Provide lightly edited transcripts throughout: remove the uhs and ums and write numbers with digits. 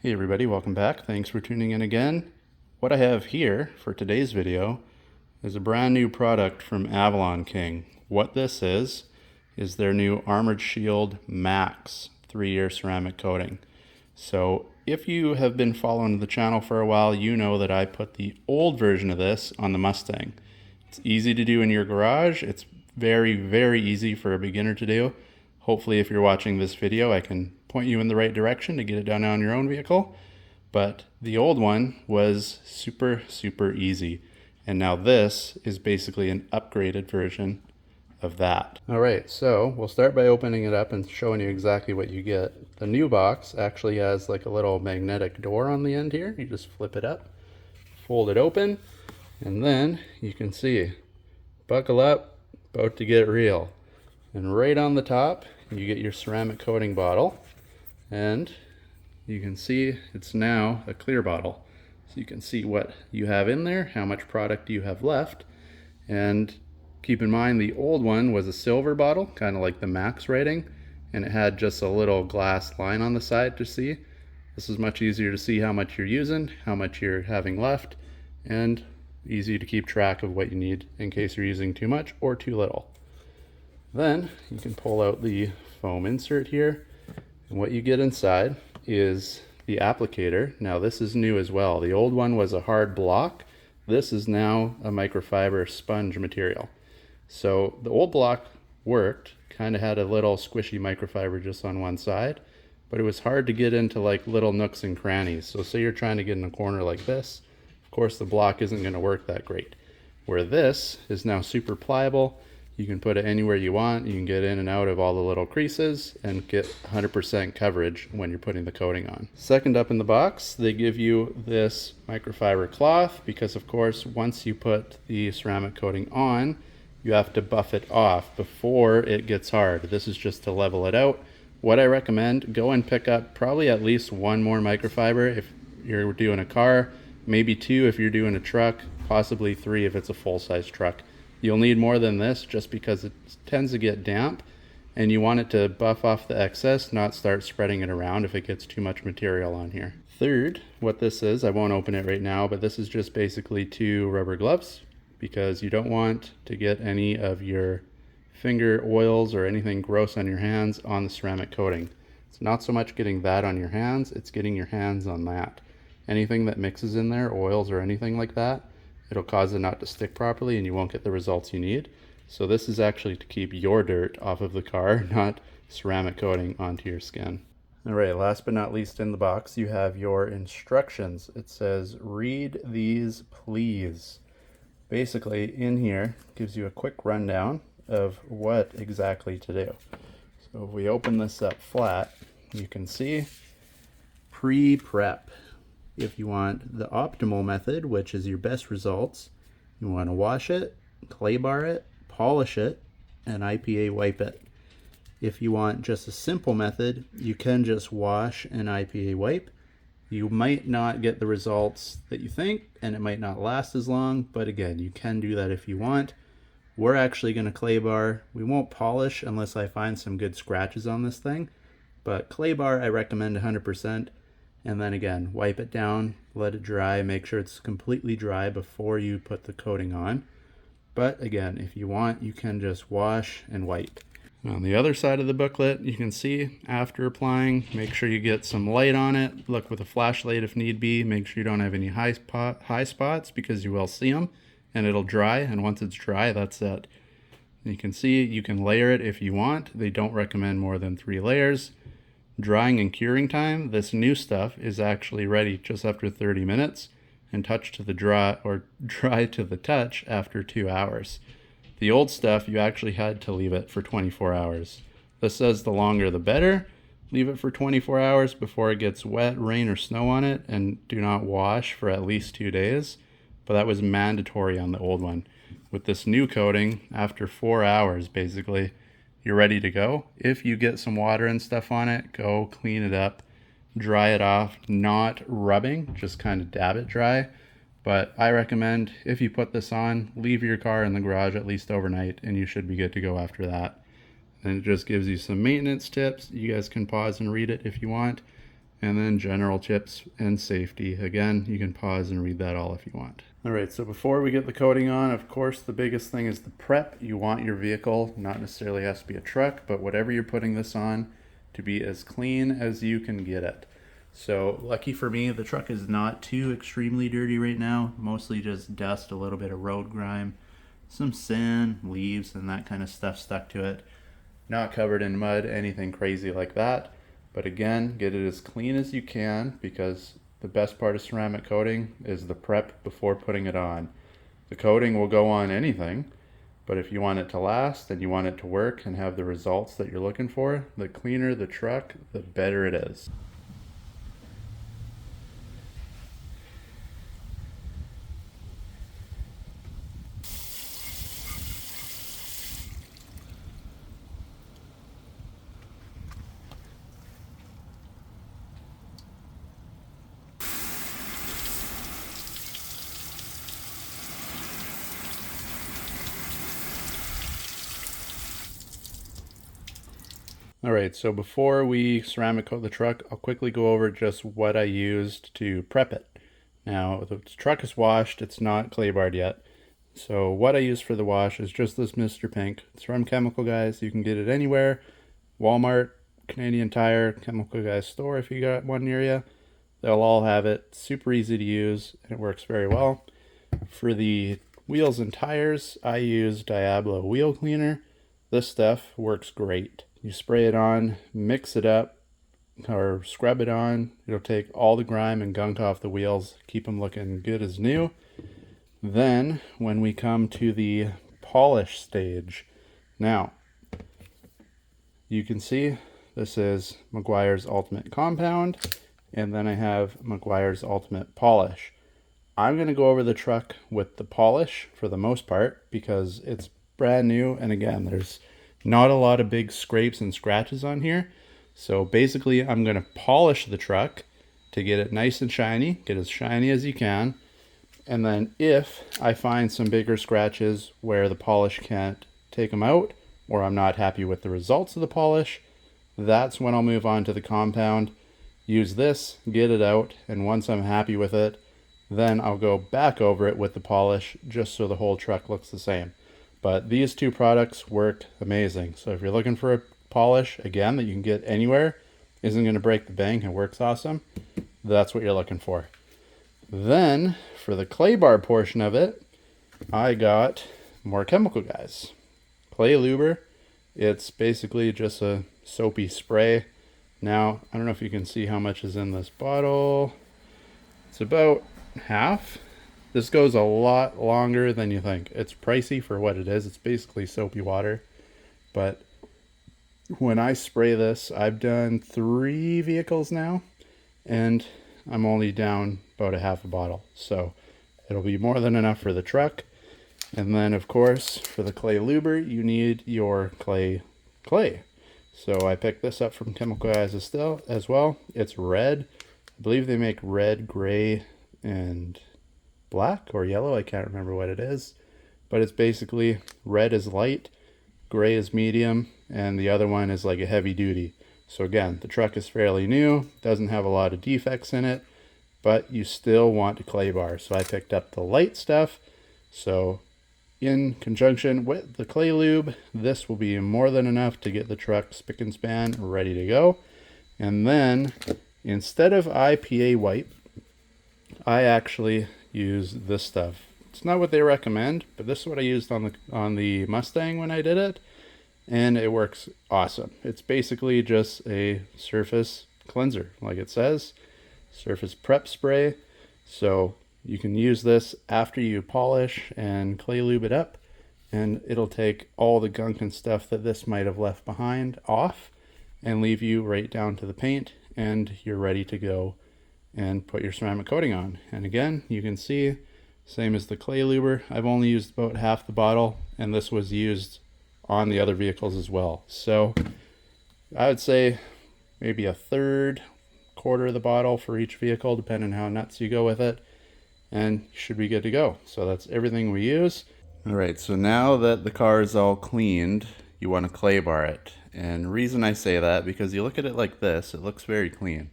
Hey everybody, welcome back. Thanks for tuning in again. What I have here for today's video is a brand new product from Avalon King. What this is their new Armored Shield Max 3-year ceramic coating. So if you have been following the channel for a while, you know that I put the old version of this on the Mustang. It's easy to do in your garage. It's very, very easy for a beginner to do. Hopefully if you're watching this video, I can point you in the right direction to get it done on your own vehicle. But the old one was super, super easy. And now this is basically an upgraded version of that. All right, so we'll start by opening it up and showing you exactly what you get. The new box actually has like a little magnetic door on the end here. You just flip it up, fold it open, and then you can see, buckle up, about to get real. And right on the top, you get your ceramic coating bottle, and you can see it's now a clear bottle. So you can see what you have in there, how much product you have left. And keep in mind, the old one was a silver bottle, kind of like the Max rating, and it had just a little glass line on the side to see. This is much easier to see how much you're using, how much you're having left, and easy to keep track of what you need in case you're using too much or too little. Then you can pull out the foam insert here, and what you get inside is the applicator. Now this is new as well. The old one was a hard block. This is now a microfiber sponge material. So the old block worked, kind of had a little squishy microfiber just on one side, but it was hard to get into like little nooks and crannies. So say you're trying to get in a corner like this, of course the block isn't going to work that great. Where this is now super pliable, you can put it anywhere you want. You can get in and out of all the little creases and get 100% coverage when you're putting the coating on. Second up in the box, they give you this microfiber cloth because of course once you put the ceramic coating on, you have to buff it off before it gets hard. This is just to level it out. What I recommend, go and pick up probably at least one more microfiber if you're doing a car, maybe two if you're doing a truck, possibly three if it's a full-size truck. You'll need more than this just because it tends to get damp and you want it to buff off the excess, not start spreading it around if it gets too much material on here. Third, what this is, I won't open it right now, but this is just basically 2 rubber gloves because you don't want to get any of your finger oils or anything gross on your hands on the ceramic coating. It's not so much getting that on your hands, it's getting your hands on that. Anything that mixes in there, oils or anything like that, it'll cause it not to stick properly and you won't get the results you need. So this is actually to keep your dirt off of the car, not ceramic coating onto your skin. All right, last but not least in the box, you have your instructions. It says, read these please. Basically in here, gives you a quick rundown of what exactly to do. So if we open this up flat, you can see pre-prep. If you want the optimal method, which is your best results, you want to wash it, clay bar it, polish it, and IPA wipe it. If you want just a simple method, you can just wash and IPA wipe. You might not get the results that you think, and it might not last as long, but again, you can do that if you want. We're actually going to clay bar. We won't polish unless I find some good scratches on this thing, but clay bar I recommend 100%. And then again, wipe it down, let it dry, make sure it's completely dry before you put the coating on. But again, if you want, you can just wash and wipe. On the other side of the booklet, you can see after applying, make sure you get some light on it. Look with a flashlight if need be. Make sure you don't have any high spots because you will see them and it'll dry. And once it's dry, that's it. You can see you can layer it if you want. They don't recommend more than 3 layers. Drying and curing time, this new stuff is actually ready just after 30 minutes and dry to the touch after 2 hours. The old stuff, you actually had to leave it for 24 hours. This says the longer the better. Leave it for 24 hours before it gets wet, rain, or snow on it, and do not wash for at least 2 days. But that was mandatory on the old one. With this new coating, after 4 hours basically, you're ready to go. If you get some water and stuff on it, go clean it up, dry it off, not rubbing, just kind of dab it dry. But I recommend if you put this on, leave your car in the garage at least overnight and you should be good to go after that. And it just gives you some maintenance tips. You guys can pause and read it if you want. and then general tips and safety. Again, you can pause and read that all if you want. All right, so before we get the coating on, of course, the biggest thing is the prep. You want your vehicle, not necessarily has to be a truck, but whatever you're putting this on, to be as clean as you can get it. So lucky for me, the truck is not too extremely dirty right now, mostly just dust, a little bit of road grime, some sand, leaves, and that kind of stuff stuck to it. Not covered in mud, anything crazy like that. But again, get it as clean as you can, because the best part of ceramic coating is the prep before putting it on. The coating will go on anything, but if you want it to last and you want it to work and have the results that you're looking for, the cleaner the truck, the better it is. All right, so before we ceramic coat the truck, I'll quickly go over just what I used to prep it. Now, the truck is washed, it's not clay barred yet. So what I use for the wash is just this Mr. Pink. It's from Chemical Guys. You can get it anywhere. Walmart, Canadian Tire, Chemical Guys store if you got one near you. They'll all have it. Super easy to use, and it works very well. For the wheels and tires, I use Diablo wheel cleaner. This stuff works great. You spray it on, mix it up, or scrub it on. It'll take all the grime and gunk off the wheels, keep them looking good as new. Then, when we come to the polish stage, now, you can see this is Meguiar's Ultimate Compound, and then I have Meguiar's Ultimate Polish. I'm going to go over the truck with the polish for the most part, because it's brand new, and again, there's not a lot of big scrapes and scratches on here. So basically, I'm going to polish the truck to get it nice and shiny, get as shiny as you can. And then if I find some bigger scratches where the polish can't take them out, or I'm not happy with the results of the polish, that's when I'll move on to the compound, use this, get it out, and once I'm happy with it, then I'll go back over it with the polish just so the whole truck looks the same. But these two products worked amazing. So if you're looking for a polish, again, that you can get anywhere, isn't going to break the bank and works awesome, that's what you're looking for. Then, for the clay bar portion of it, I got more Chemical Guys. Clay Luber. It's basically just a soapy spray. Now, I don't know if you can see how much is in this bottle. It's about half. This goes a lot longer than you think. It's pricey for what it is. It's basically soapy water. But when I spray this, I've done 3 vehicles now, and I'm only down about a half a bottle. So it'll be more than enough for the truck. And then, of course, for the clay luber, you need your clay. So I picked this up from Chemical Guys as well. It's red. I believe they make red, gray, and black or yellow. I can't remember what it is. But it's basically red is light, gray is medium, and the other one is like a heavy duty. So again, the truck is fairly new, doesn't have a lot of defects in it, but you still want to clay bar. So I picked up the light stuff. So in conjunction with the clay lube, this will be more than enough to get the truck spick and span ready to go. And then instead of IPA wipe, I actually use this stuff. It's not what they recommend, but this is what I used on the Mustang when I did it, and it works awesome. It's basically just a surface cleanser, like it says, surface prep spray. So you can use this after you polish and clay lube it up, and it'll take all the gunk and stuff that this might have left behind off and leave you right down to the paint, and you're ready to go and put your ceramic coating on. And again, you can see, same as the clay luber, I've only used about half the bottle, and this was used on the other vehicles as well. So I would say maybe a third, quarter of the bottle for each vehicle, depending on how nuts you go with it, and you should be good to go. So that's everything we use. All right, so now that the car is all cleaned, you want to clay bar it. And the reason I say that, because you look at it like this, it looks very clean.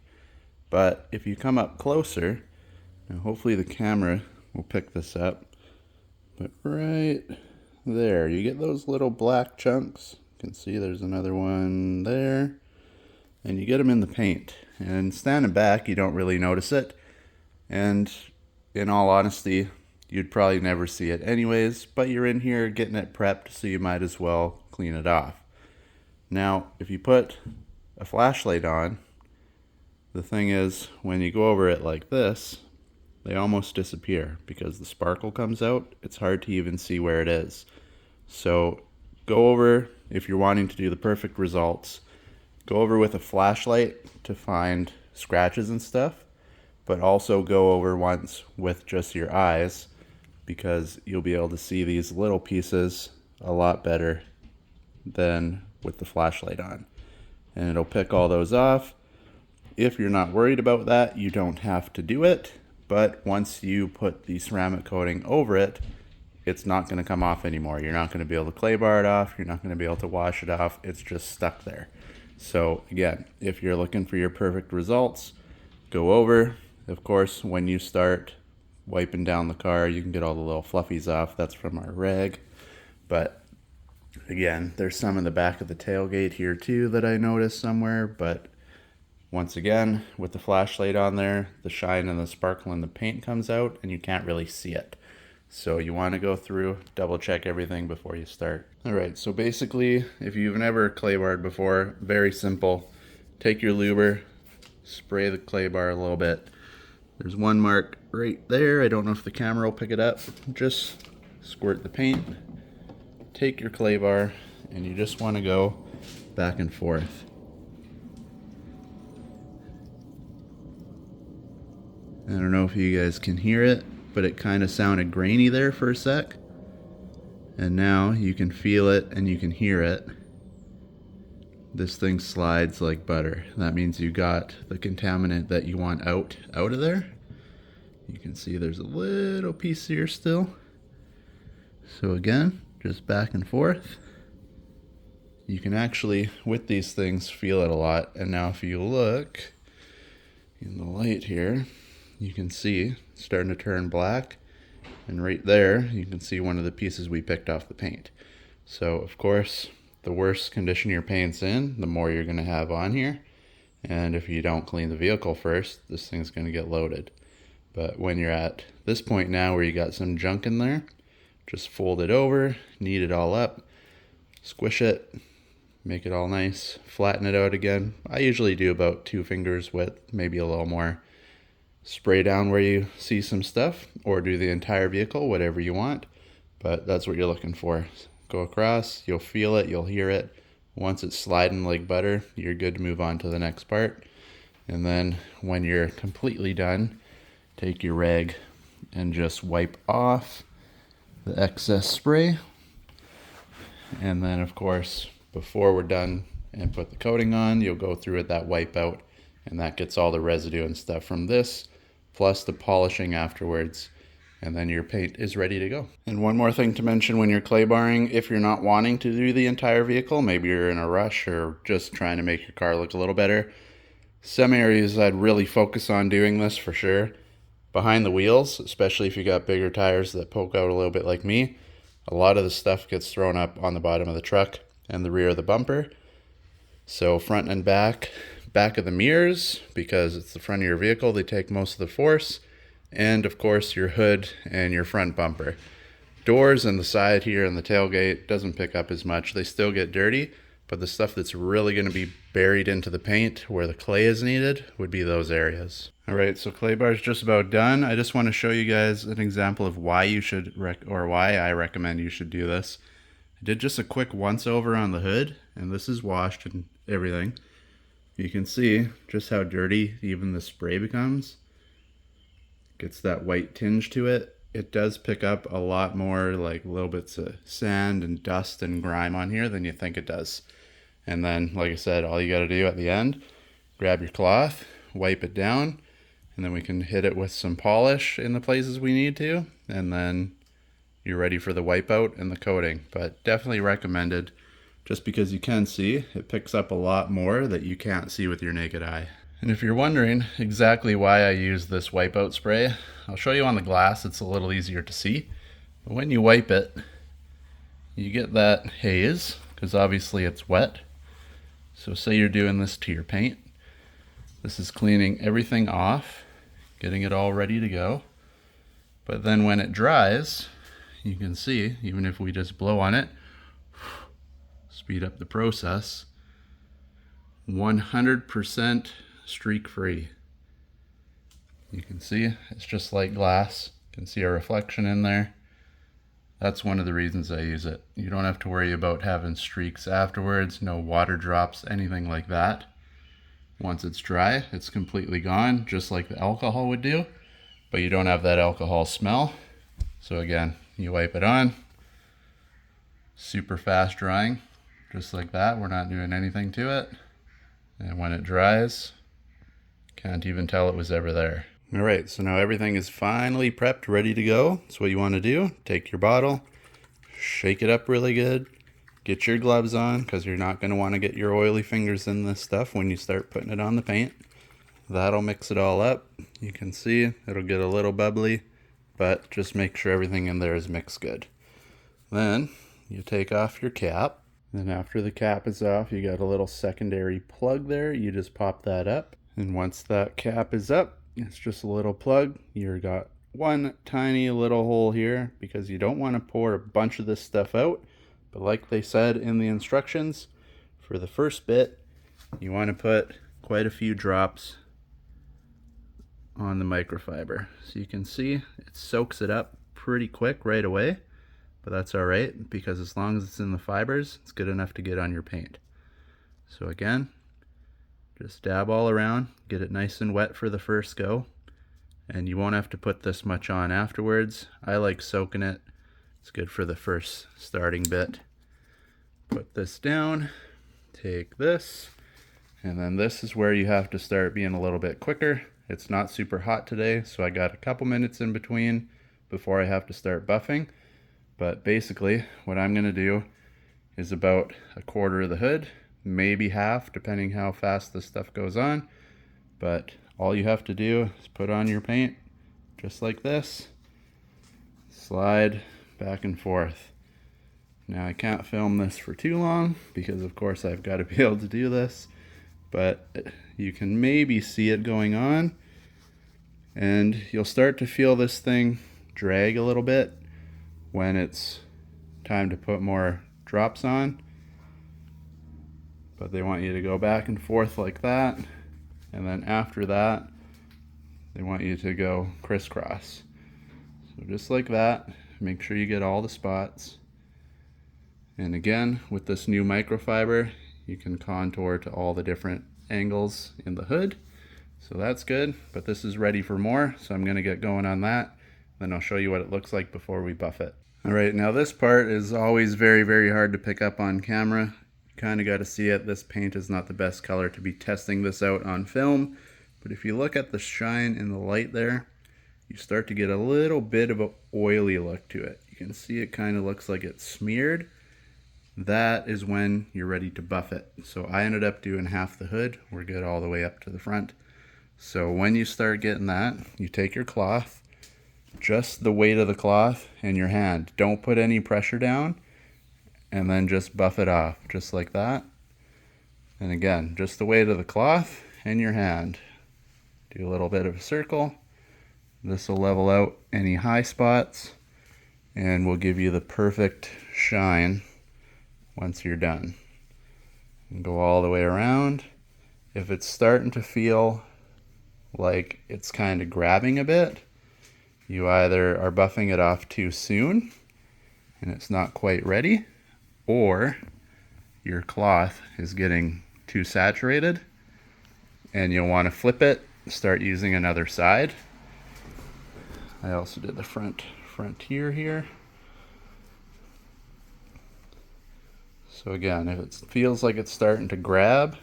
But if you come up closer, now hopefully the camera will pick this up, but right there, you get those little black chunks. You can see there's another one there, and you get them in the paint. And standing back, you don't really notice it, and in all honesty, you'd probably never see it anyways, but you're in here getting it prepped, so you might as well clean it off. Now, if you put a flashlight on, the thing is, when you go over it like this, they almost disappear because the sparkle comes out. It's hard to even see where it is. So go over, if you're wanting to do the perfect results, go over with a flashlight to find scratches and stuff, but also go over once with just your eyes, because you'll be able to see these little pieces a lot better than with the flashlight on. And it'll pick all those off. If you're not worried about that, you don't have to do it. But once you put the ceramic coating over it, it's not going to come off anymore. You're not going to be able to clay bar it off. You're not going to be able to wash it off. It's just stuck there. So again, if you're looking for your perfect results, go over. Of course, when you start wiping down the car, you can get all the little fluffies off. That's from our rag. But again, there's some in the back of the tailgate here too that I noticed somewhere. But once again, with the flashlight on there, the shine and the sparkle in the paint comes out and you can't really see it. So you want to go through, double check everything before you start. Alright, so basically, if you've never clay barred before, very simple. Take your luber, spray the clay bar a little bit. There's one mark right there. I don't know if the camera will pick it up. Just squirt the paint, take your clay bar, and you just want to go back and forth. I don't know if you guys can hear it, but it kind of sounded grainy there for a sec. And now you can feel it and you can hear it. This thing slides like butter. That means you got the contaminant that you want out of there. You can see there's a little piece here still. So again, just back and forth. You can actually, with these things, feel it a lot. And now if you look in the light here, you can see it's starting to turn black, and right there you can see one of the pieces we picked off the paint. So of course, the worse condition your paint's in, the more you're going to have on here, and if you don't clean the vehicle first, this thing's going to get loaded. But when you're at this point now where you got some junk in there, just fold it over, knead it all up, squish it, make it all nice, flatten it out again. I usually do about 2 fingers width, maybe a little more. Spray down where you see some stuff, or do the entire vehicle, whatever you want, but that's what you're looking for. Go across, you'll feel it, you'll hear it. Once it's sliding like butter, you're good to move on to the next part. And then when you're completely done, take your rag and just wipe off the excess spray. And then of course, before we're done and put the coating on, you'll go through with that wipe out, and that gets all the residue and stuff from this, plus the polishing afterwards, and then your paint is ready to go. And one more thing to mention when you're clay barring, if you're not wanting to do the entire vehicle, maybe you're in a rush or just trying to make your car look a little better, some areas I'd really focus on doing this for sure. Behind the wheels, especially if you got bigger tires that poke out a little bit like me, a lot of the stuff gets thrown up on the bottom of the truck and the rear of the bumper. So front and back of the mirrors, because it's the front of your vehicle, they take most of the force, and of course your hood and your front bumper. Doors and the side here and the tailgate doesn't pick up as much. They still get dirty, but the stuff that's really going to be buried into the paint where the clay is needed would be those areas. Alright, so clay bar is just about done. I just want to show you guys an example of why you should why I recommend you should do this. I did just a quick once over on the hood, and this is washed and everything. You can see just how dirty even the spray becomes. Gets that white tinge to it. It does pick up a lot more like little bits of sand and dust and grime on here than you think it does. And then, like I said, all you got to do at the end, grab your cloth, wipe it down, and then we can hit it with some polish in the places we need to, and then you're ready for the wipeout and the coating. But definitely recommended, just because you can see it picks up a lot more that you can't see with your naked eye. And if you're wondering exactly why I use this wipeout spray, I'll show you on the glass. It's a little easier to see. But when you wipe it, you get that haze, because obviously it's wet. So say you're doing this to your paint. This is cleaning everything off, getting it all ready to go. But then when it dries, you can see, even if we just blow on it, speed up the process, 100% streak free. You can see it's just like glass. You can see a reflection in there. That's one of the reasons I use it. You don't have to worry about having streaks afterwards, no water drops, anything like that. Once it's dry, it's completely gone, just like the alcohol would do, but you don't have that alcohol smell. So again, you wipe it on, super fast drying, just like that. We're not doing anything to it. And when it dries, can't even tell it was ever there. All right, so now everything is finally prepped, ready to go. So what you want to do, take your bottle, shake it up really good, get your gloves on, because you're not going to want to get your oily fingers in this stuff when you start putting it on the paint. That'll mix it all up. You can see it'll get a little bubbly, but just make sure everything in there is mixed good. Then you take off your cap. Then after the cap is off, you got a little secondary plug there. You just pop that up. And once that cap is up, it's just a little plug. You've got one tiny little hole here because you don't want to pour a bunch of this stuff out. But like they said in the instructions, for the first bit, you want to put quite a few drops on the microfiber. So you can see it soaks it up pretty quick right away, but that's all right because as long as it's in the fibers, it's good enough to get on your paint. So again, just dab all around, get it nice and wet for the first go, and you won't have to put this much on afterwards. I like soaking it. It's good for the first starting bit. Put this down, take this, and then this is where you have to start being a little bit quicker. It's not super hot today, so I got a couple minutes in between before I have to start buffing. But basically, what I'm gonna do is about a quarter of the hood, maybe half, depending how fast this stuff goes on. But all you have to do is put on your paint, just like this. Slide back and forth. Now I can't film this for too long, because of course I've got to be able to do this. But you can maybe see it going on, and you'll start to feel this thing drag a little bit when it's time to put more drops on. But they want you to go back and forth like that, and then after that they want you to go crisscross. So just like that, make sure you get all the spots. And again, with this new microfiber, you can contour to all the different angles in the hood. So that's good, but this is ready for more, so I'm gonna get going on that. Then I'll show you what it looks like before we buff it. All right, now this part is always very, very hard to pick up on camera. You kind of got to see it. This paint is not the best color to be testing this out on film, but if you look at the shine in the light there, you start to get a little bit of an oily look to it. You can see it kind of looks like it's smeared. That is when you're ready to buff it. So I ended up doing half the hood. We're good all the way up to the front. So when you start getting that, you take your cloth, just the weight of the cloth and your hand. Don't put any pressure down, and then just buff it off, just like that. And again, just the weight of the cloth and your hand. Do a little bit of a circle. This will level out any high spots and will give you the perfect shine once you're done. And go all the way around. If it's starting to feel like it's kind of grabbing a bit, you either are buffing it off too soon and it's not quite ready, or your cloth is getting too saturated and you'll want to flip it, start using another side. I also did the frontier here. So again, if it feels like it's starting to grab,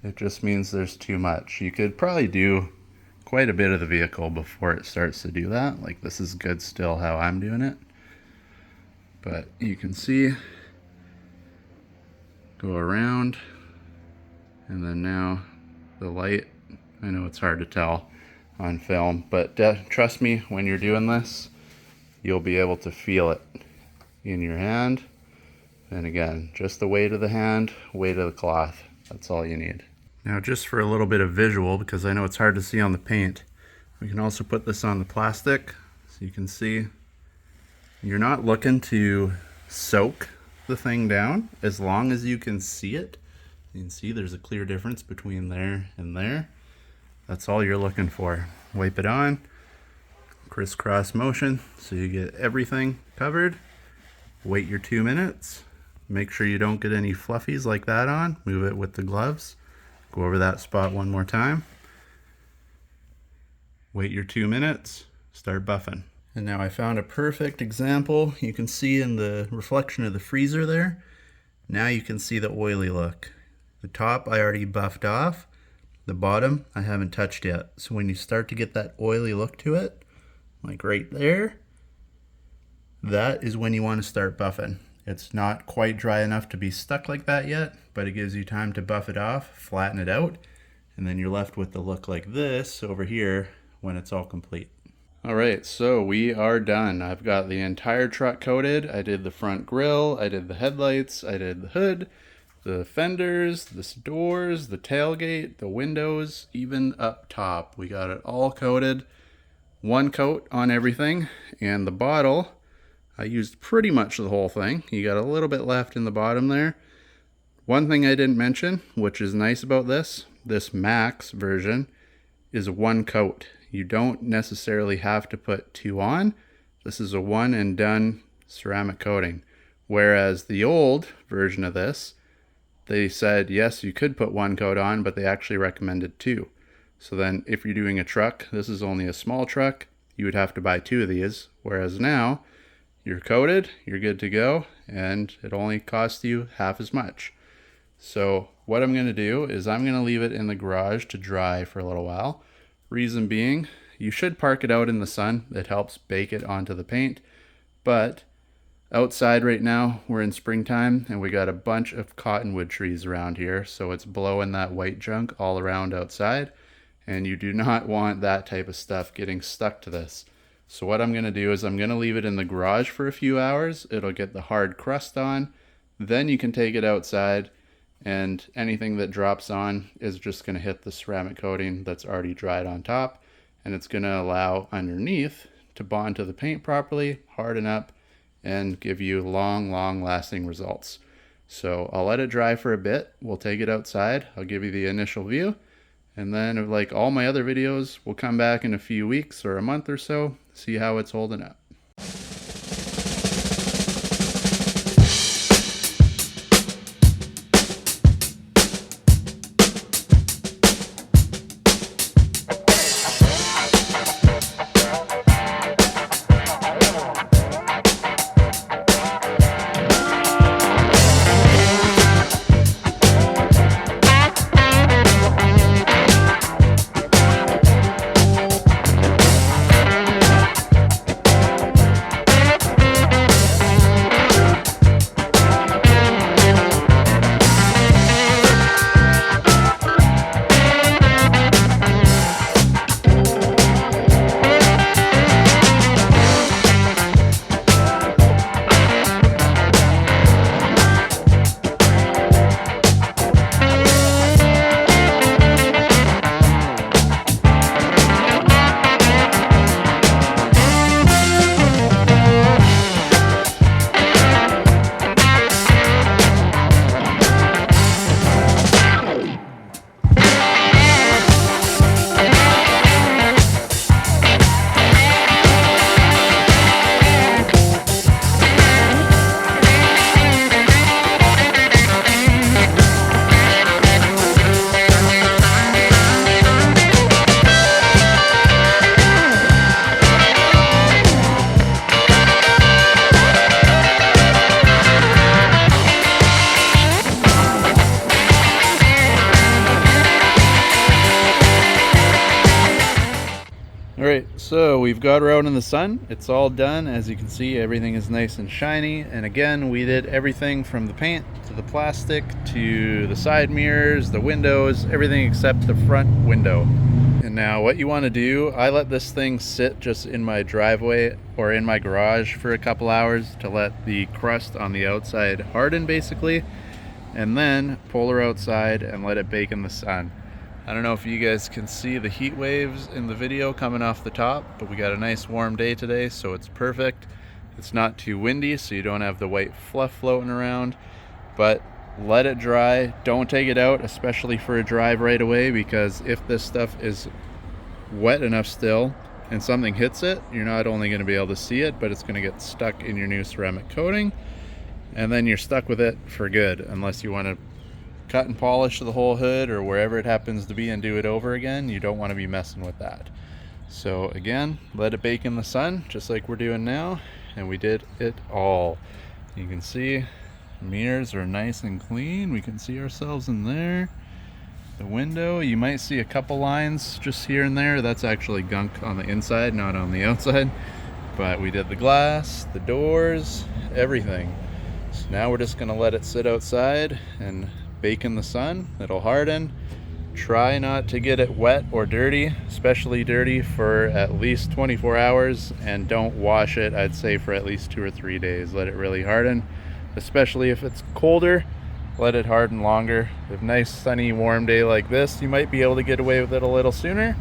it just means there's too much. You could probably do quite a bit of the vehicle before it starts to do that. Like this is good still how I'm doing it. But you can see, go around, and then now the light. I know it's hard to tell on film, but trust me, when you're doing this, you'll be able to feel it in your hand. And again, just the weight of the hand, weight of the cloth. That's all you need. Now, just for a little bit of visual, because I know it's hard to see on the paint, we can also put this on the plastic so you can see. You're not looking to soak the thing down as long as you can see it. You can see there's a clear difference between there and there. That's all you're looking for. Wipe it on, crisscross motion so you get everything covered. Wait your 2 minutes. Make sure you don't get any fluffies like that on. Move it with the gloves. Go over that spot one more time. Wait your 2 minutes. Start buffing. And now I found a perfect example. You can see in the reflection of the freezer there. Now you can see the oily look. The top I already buffed off. The bottom I haven't touched yet. So when you start to get that oily look to it, like right there, that is when you want to start buffing. It's not quite dry enough to be stuck like that yet, but it gives you time to buff it off, flatten it out, and then you're left with the look like this over here when it's all complete. All right, so we are done. I've got the entire truck coated. I did the front grille, I did the headlights, I did the hood, the fenders, the doors, the tailgate, the windows, even up top. We got it all coated. One coat on everything, and the bottle, I used pretty much the whole thing. You got a little bit left in the bottom there. One thing I didn't mention, which is nice about this Max version, is one coat. You don't necessarily have to put two on. This is a one and done ceramic coating. Whereas the old version of this, they said, yes, you could put one coat on, but they actually recommended two. So then if you're doing a truck, this is only a small truck, you would have to buy two of these. Whereas now, you're coated, you're good to go, and it only costs you half as much. So what I'm gonna do is I'm gonna leave it in the garage to dry for a little while. Reason being, you should park it out in the sun. It helps bake it onto the paint. But outside right now, we're in springtime, and we got a bunch of cottonwood trees around here, so it's blowing that white junk all around outside, and you do not want that type of stuff getting stuck to this. So what I'm gonna do is I'm gonna leave it in the garage for a few hours. It'll get the hard crust on. Then you can take it outside, and anything that drops on is just going to hit the ceramic coating that's already dried on top, and it's going to allow underneath to bond to the paint properly, harden up, and give you long lasting results. So I'll let it dry for a bit. We'll take it outside. I'll give you the initial view, and then like all my other videos, we'll come back in a few weeks or a month or so, see how it's holding up. All right, so we've got her out in the sun. It's all done. As you can see, everything is nice and shiny. And again, we did everything from the paint to the plastic to the side mirrors, the windows, everything except the front window. And now what you want to do, I let this thing sit just in my driveway or in my garage for a couple hours to let the crust on the outside harden basically, and then pull her outside and let it bake in the sun. I don't know if you guys can see the heat waves in the video coming off the top, but we got a nice warm day today, so it's perfect. It's not too windy, so you don't have the white fluff floating around, but let it dry. Don't take it out, especially for a drive right away, because if this stuff is wet enough still and something hits it, you're not only going to be able to see it, but it's going to get stuck in your new ceramic coating, and then you're stuck with it for good, unless you want to cut and polish the whole hood or wherever it happens to be and do it over again. You don't want to be messing with that. So again, let it bake in the sun just like we're doing now, and we did it all. You can see mirrors are nice and clean. We can see ourselves in there. The window, you might see a couple lines just here and there. That's actually gunk on the inside, not on the outside. But we did the glass, the doors, everything. So now we're just gonna let it sit outside and bake in the sun. It'll harden. Try not to get it wet or dirty, especially dirty, for at least 24 hours, and don't wash it, I'd say, for at least 2 or 3 days. Let it really harden, especially if it's colder. Let it harden longer. With a nice sunny warm day like this, you might be able to get away with it a little sooner,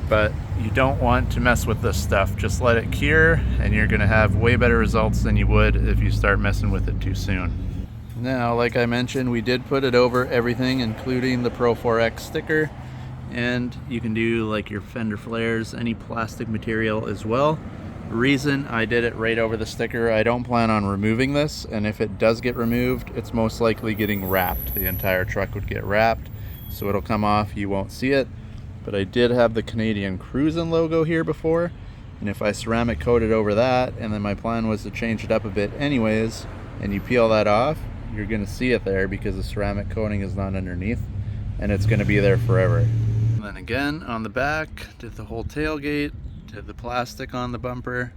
but you don't want to mess with this stuff. Just let it cure, and you're gonna have way better results than you would if you start messing with it too soon. Now, like I mentioned, we did put it over everything, including the Pro 4X sticker, and you can do like your fender flares, any plastic material as well. Reason I did it right over the sticker, I don't plan on removing this, and if it does get removed, it's most likely getting wrapped. The entire truck would get wrapped, so it'll come off, you won't see it. But I did have the Canadian Cruisin' logo here before, and if I ceramic coated over that, and then my plan was to change it up a bit anyways, and you peel that off, you're going to see it there because the ceramic coating is not underneath, and it's going to be there forever. And then again on the back, did the whole tailgate, did the plastic on the bumper.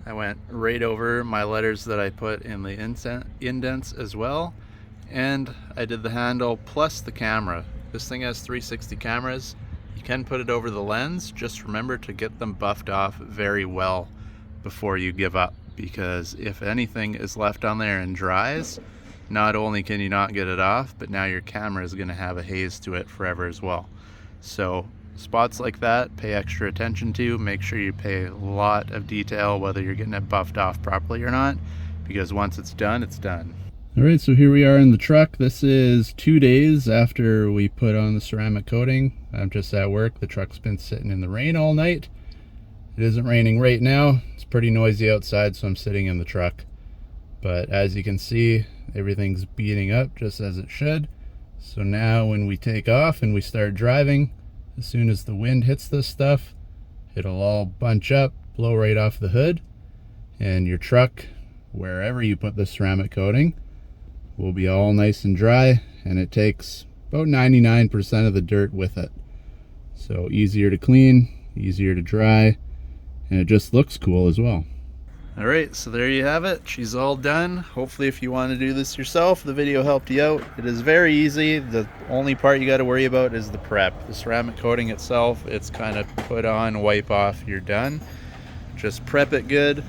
I went right over my letters that I put in the indents as well, and I did the handle plus the camera. This thing has 360 cameras. You can put it over the lens. Just remember to get them buffed off very well before you give up, because if anything is left on there and dries, not only can you not get it off, but now your camera is going to have a haze to it forever as well. So spots like that, pay extra attention to. Make sure you pay a lot of detail whether you're getting it buffed off properly or not, because once it's done, it's done. All right, so here we are in the truck. This is 2 days after we put on the ceramic coating. I'm just at work. The truck's been sitting in the rain all night. It isn't raining right now. It's pretty noisy outside, so I'm sitting in the truck. But as you can see, everything's beating up just as it should. So now when we take off and we start driving, as soon as the wind hits this stuff, it'll all bunch up, blow right off the hood, and your truck, wherever you put the ceramic coating, will be all nice and dry, and it takes about 99% of the dirt with it. So easier to clean, easier to dry, and it just looks cool as well. Alright, so there you have it. She's all done. Hopefully if you want to do this yourself, the video helped you out. It is very easy. The only part you got to worry about is the prep. The ceramic coating itself, it's kind of put on, wipe off, you're done. Just prep it good.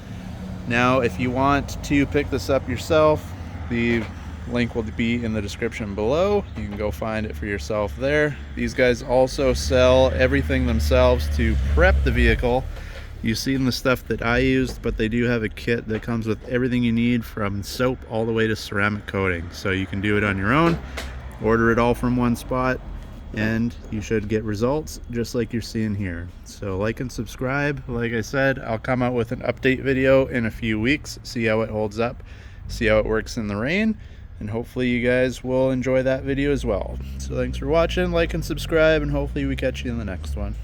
Now if you want to pick this up yourself, the link will be in the description below. You can go find it for yourself there. These guys also sell everything themselves to prep the vehicle. You've seen the stuff that I used, but they do have a kit that comes with everything you need, from soap all the way to ceramic coating. So you can do it on your own, order it all from one spot, and you should get results just like you're seeing here. So like and subscribe. Like I said, I'll come out with an update video in a few weeks, see how it holds up, see how it works in the rain, and hopefully you guys will enjoy that video as well. So thanks for watching, like and subscribe, and hopefully we catch you in the next one.